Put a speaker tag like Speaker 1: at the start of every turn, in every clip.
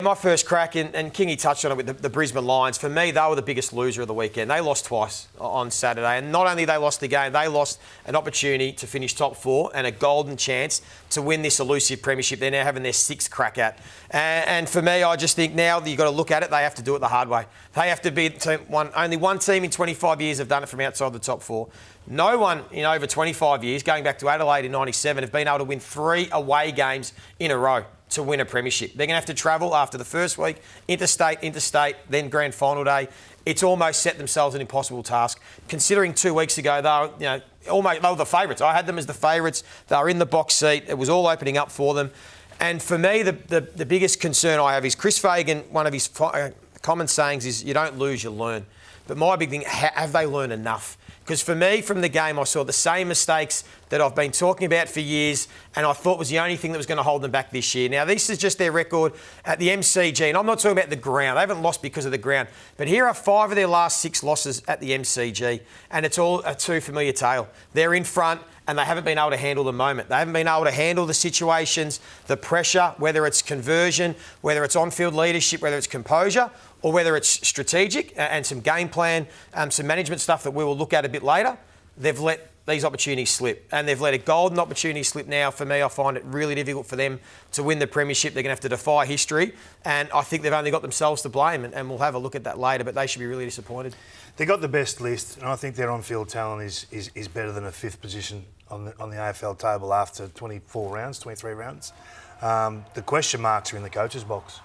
Speaker 1: My first crack, and Kingy touched on it with the Brisbane Lions. For me, they were the biggest loser of the weekend. They lost twice on Saturday. And not only they lost the game, they lost an opportunity to finish top four and a golden chance to win this elusive premiership they're now having their sixth crack at. And for me, I just think now that you've got to look at it, they have to do it the hard way. They have to be only one team in 25 years have done it from outside the top four. No one in over 25 years, going back to Adelaide in 97, have been able to win 3 away games in a row to win a premiership. They're going to have to travel after the first week, interstate, then grand final day. It's almost set themselves an impossible task. Considering 2 weeks ago, they were the favourites. I had them as the favourites. They were in the box seat. It was all opening up for them. And for me, the biggest concern I have is Chris Fagan, one of his common sayings is, you don't lose, you learn. But my big thing, have they learned enough? Because for me, from the game, I saw the same mistakes that I've been talking about for years and I thought was the only thing that was going to hold them back this year. Now, this is just their record at the MCG, and I'm not talking about the ground. They haven't lost because of the ground. But here are 5 of their last 6 losses at the MCG, and it's all a too familiar tale. They're in front, and they haven't been able to handle the moment. They haven't been able to handle the situations, the pressure, whether it's conversion, whether it's on-field leadership, whether it's composure, or whether it's strategic and some game plan, some management stuff that we will look at a bit later. They've let these opportunities slip, and they've let a golden opportunity slip now. For me, I find it really difficult for them to win the premiership. They're going to have to defy history, and I think they've only got themselves to blame, and we'll have a look at that later, but they should be really disappointed.
Speaker 2: They got the best list, and I think their on-field talent is better than a 5th position on the AFL table after 23 rounds. The question marks are in the coach's box.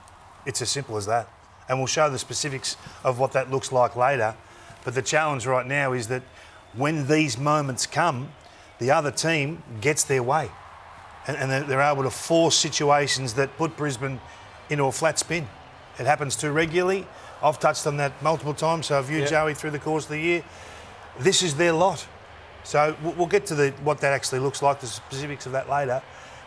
Speaker 2: It's as simple as that. And we'll show the specifics of what that looks like later. But the challenge right now is that when these moments come, the other team gets their way. And they're able to force situations that put Brisbane into a flat spin. It happens too regularly. I've touched on that multiple times, so have you, Joey, through the course of the year. This is their lot. So we'll get to what that actually looks like, the specifics of that later.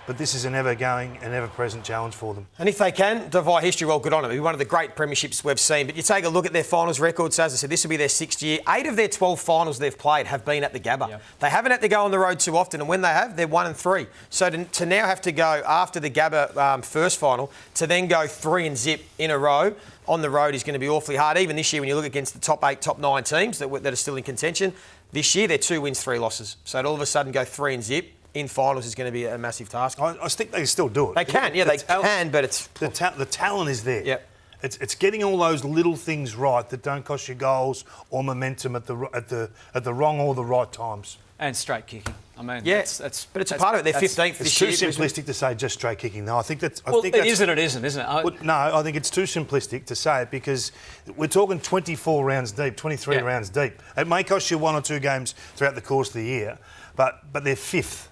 Speaker 2: But this is an ever-going and ever-present challenge for them.
Speaker 1: And if they can defy history, well, good on them. It'll be one of the great premierships we've seen. But you take a look at their finals records. So as I said, this will be their 6th year. 8 of their 12 finals they've played have been at the Gabba. Yep. They haven't had to go on the road too often, and when they have, they're 1-3. So to now have to go after the Gabba first final, to then go 3-0 in a row on the road is going to be awfully hard. Even this year, when you look against the top 8, top 9 teams that are still in contention, this year they're 2 wins, 3 losses. So to all of a sudden go 3-0 in finals is going to be a massive task.
Speaker 2: I think they can still do it.
Speaker 1: They can, can, but it's...
Speaker 2: The talent is there.
Speaker 1: Yep.
Speaker 2: It's getting all those little things right that don't cost you goals or momentum at the wrong or the right times.
Speaker 3: And straight kicking. I mean,
Speaker 1: but it's a part of it. They're 15th this year.
Speaker 2: It's too simplistic to say just straight kicking. No, I think that's...
Speaker 3: It isn't, isn't it?
Speaker 2: No, I think it's too simplistic to say it because we're talking 24 rounds deep, 23 rounds deep. It may cost you 1 or 2 games throughout the course of the year, but they're 5th.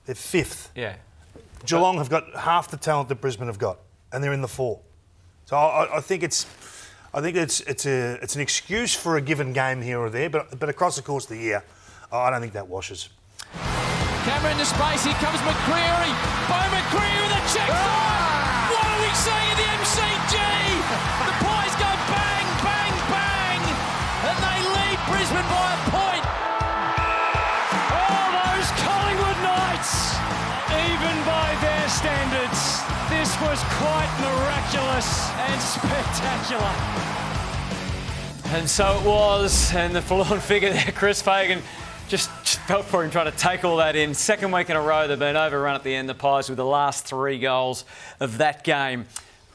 Speaker 2: They're 5th.
Speaker 3: Yeah.
Speaker 2: Geelong have got half the talent that Brisbane have got, and they're in the 4. So I think it's an excuse for a given game here or there, but across the course of the year, I don't think that washes.
Speaker 4: Camera into space. Here comes McCreary. Bo McCreary with a check shot. What are we seeing at the MCG? The Pies go bang, bang, bang, and they lead Brisbane by a point. Collingwood Knights, even by their standards, this was quite miraculous and spectacular.
Speaker 3: And so it was, and the forlorn figure there, Chris Fagan, just felt for him trying to take all that in. 2nd week in a row, they've been overrun at the end, the Pies, with the last 3 goals of that game.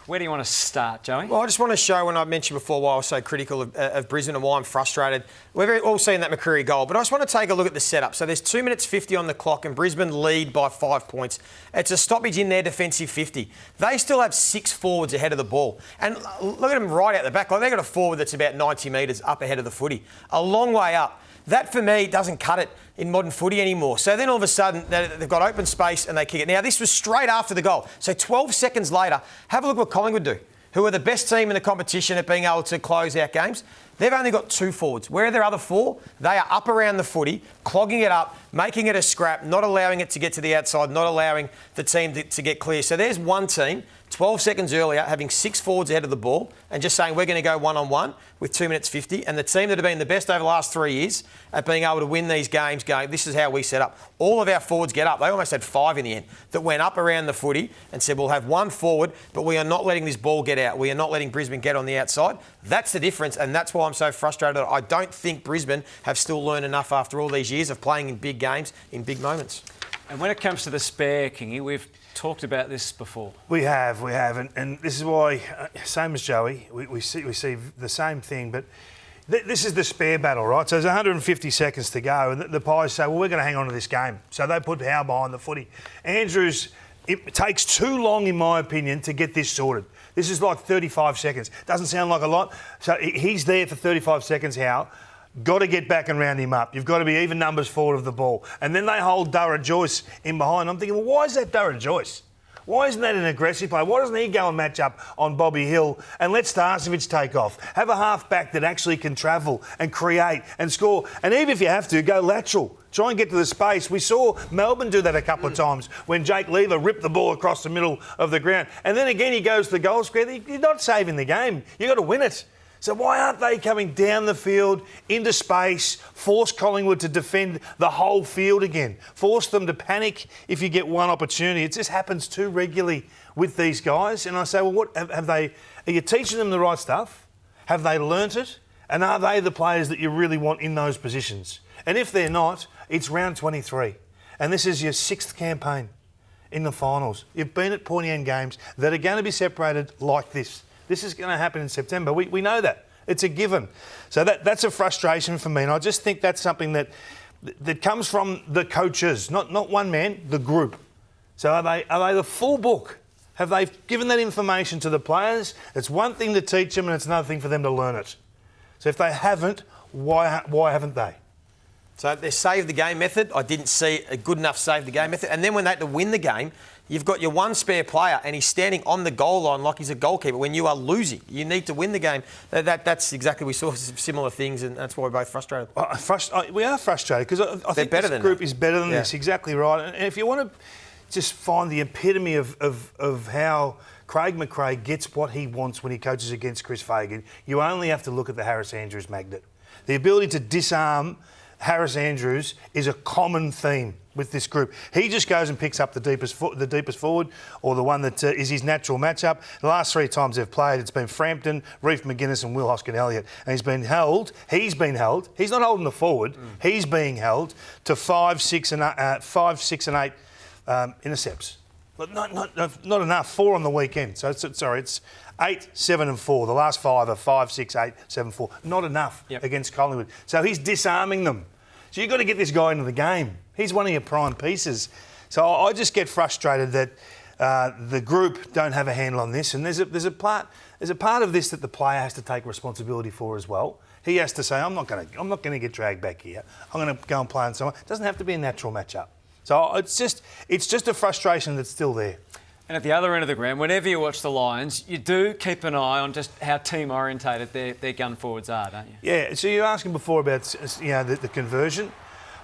Speaker 3: Where do you want to start, Joey?
Speaker 1: Well, I just want to show, when I mentioned before why I was so critical of Brisbane and why I'm frustrated. We've all seen that McCreary goal, but I just want to take a look at the setup. So there's 2 minutes 50 on the clock and Brisbane lead by 5 points. It's a stoppage in their defensive 50. They still have 6 forwards ahead of the ball. And look at them right out the back. Like, they've got a forward that's about 90 metres up ahead of the footy. A long way up. That, for me, doesn't cut it in modern footy anymore. So then all of a sudden, they've got open space and they kick it. Now, this was straight after the goal. So 12 seconds later, have a look what Collingwood do, who are the best team in the competition at being able to close out games. They've only got 2 forwards. Where are their other 4? They are up around the footy, clogging it up, making it a scrap, not allowing it to get to the outside, not allowing the team to get clear. So there's one team 12 seconds earlier, having 6 forwards ahead of the ball and just saying we're going to go one-on-one with 2 minutes 50. And the team that have been the best over the last 3 years at being able to win these games going, this is how we set up. All of our forwards get up. They almost had 5 in the end that went up around the footy and said, we'll have 1 forward, but we are not letting this ball get out. We are not letting Brisbane get on the outside. That's the difference, and that's why I'm so frustrated. I don't think Brisbane have still learned enough after all these years of playing in big games, in big moments.
Speaker 3: And when it comes to the spare, Kingy, we've talked about this before.
Speaker 2: We have, and this is why, same as Joey, we see the same thing, but this is the spare battle, right? So there's 150 seconds to go, and the Pies say, well, we're going to hang on to this game. So they put Howe behind the footy. Andrews, it takes too long, in my opinion, to get this sorted. This is like 35 seconds. Doesn't sound like a lot. So he's there for 35 seconds, Howe. Got to get back and round him up. You've got to be even numbers forward of the ball. And then they hold Durra Joyce in behind. I'm thinking, well, why is that Durra Joyce? Why isn't that an aggressive play? Why doesn't he go and match up on Bobby Hill and let Starcevic take off? Have a half-back that actually can travel and create and score. And even if you have to, go lateral. Try and get to the space. We saw Melbourne do that a couple of times when Jake Lever ripped the ball across the middle of the ground. And then again, he goes to the goal square. You're not saving the game. You've got to win it. So why aren't they coming down the field, into space, force Collingwood to defend the whole field again? Force them to panic if you get one opportunity. It just happens too regularly with these guys. And I say, well, what have they? Are you teaching them the right stuff? Have they learnt it? And are they the players that you really want in those positions? And if they're not, it's round 23. And this is your 6th campaign in the finals. You've been at pointy end games that are going to be separated like this. This is going to happen in September. We know that. It's a given. So that's a frustration for me. And I just think that's something that comes from the coaches, not one man, the group. So are they the full book? Have they given that information to the players? It's one thing to teach them and it's another thing for them to learn it. So if they haven't, why haven't they?
Speaker 1: So their save the game method, I didn't see a good enough save the game method. And then when they had to win the game, you've got your one spare player and he's standing on the goal line like he's a goalkeeper when you are losing. You need to win the game. That's exactly, we saw similar things and that's why we're both frustrated.
Speaker 2: We are frustrated because I think this group is better than this. Exactly right. And if you want to just find the epitome of how Craig McRae gets what he wants when he coaches against Chris Fagan, you only have to look at the Harris Andrews magnet. The ability to disarm Harris Andrews is a common theme with this group. He just goes and picks up the deepest forward or the one that is his natural matchup. The last 3 times they've played, it's been Frampton, Reef McGuinness and Will Hoskin-Elliott. And he's been held. He's not holding the forward. He's being held to 5, 6 and 8 intercepts. But not enough. 4 on the weekend. So it's 8, 7 and 4. The last 5 are 5, 6, 8, 7, 4. Not enough against Collingwood. So he's disarming them. So you've got to get this guy into the game. He's one of your prime pieces. So I just get frustrated that the group don't have a handle on this. And there's a part of this that the player has to take responsibility for as well. He has to say, I'm not going to get dragged back here. I'm going to go and play on someone. It doesn't have to be a natural matchup. So it's just a frustration that's still there.
Speaker 3: And at the other end of the ground, whenever you watch the Lions, you do keep an eye on just how team-orientated their gun forwards are, don't you?
Speaker 2: Yeah, so you're asking before about the conversion.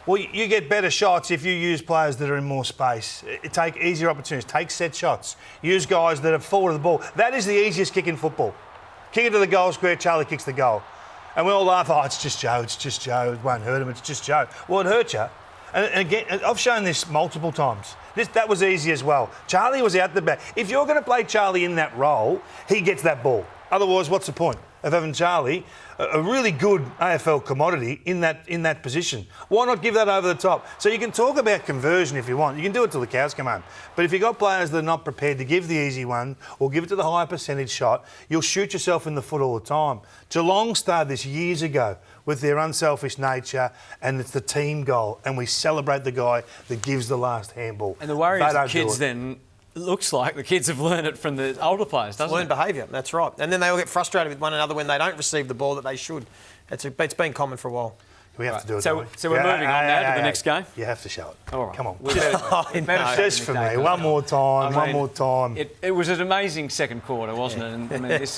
Speaker 2: Well, you get better shots if you use players that are in more space. Take easier opportunities, take set shots, use guys that are forward of the ball. That is the easiest kick in football. Kick it to the goal square, Charlie kicks the goal. And we all laugh, it's just Joe, it won't hurt him, it's just Joe. Well, it hurt you. And again, I've shown this multiple times. That was easy as well. Charlie was out the back. If you're going to play Charlie in that role, he gets that ball. Otherwise, what's the point of having Charlie, a really good AFL commodity, in that position? Why not give that over the top? So you can talk about conversion if you want. You can do it till the cows come home. But if you've got players that are not prepared to give the easy one or give it to the higher percentage shot, you'll shoot yourself in the foot all the time. Geelong started this years ago with their unselfish nature, and it's the team goal, and we celebrate the guy that gives the last handball.
Speaker 3: And the worry is the kids then, it looks like the kids have learned it from the older players, doesn't it?
Speaker 1: Learned behaviour, that's right. And then they all get frustrated with one another when they don't receive the ball that they should. It's been common for a while.
Speaker 2: We have to do it.
Speaker 3: So we're moving on now to the next game?
Speaker 2: You have to show it.
Speaker 3: All right.
Speaker 2: Come on.
Speaker 3: Just
Speaker 2: for me. One more time.
Speaker 3: It was an amazing second quarter, wasn't it? And I mean,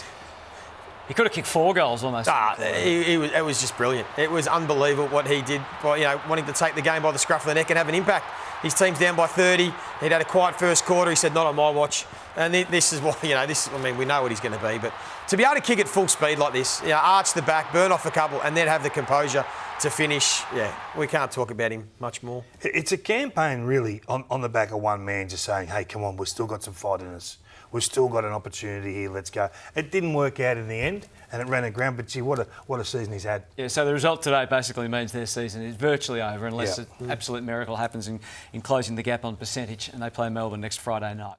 Speaker 3: He could have kicked 4 goals almost.
Speaker 1: It was just brilliant. It was unbelievable what he did by, wanting to take the game by the scruff of the neck and have an impact. His team's down by 30. He'd had a quiet first quarter. He said, not on my watch. And this is what, we know what he's going to be. But to be able to kick at full speed like this, arch the back, burn off a couple, and then have the composure to finish, we can't talk about him much more.
Speaker 2: It's a campaign, really, on the back of one man just saying, hey, come on, we've still got some fight in us. We've still got an opportunity here, let's go. It didn't work out in the end, and it ran aground, but gee, what a season he's had.
Speaker 3: Yeah, so the result today basically means their season is virtually over unless an absolute miracle happens in closing the gap on percentage, and they play Melbourne next Friday night.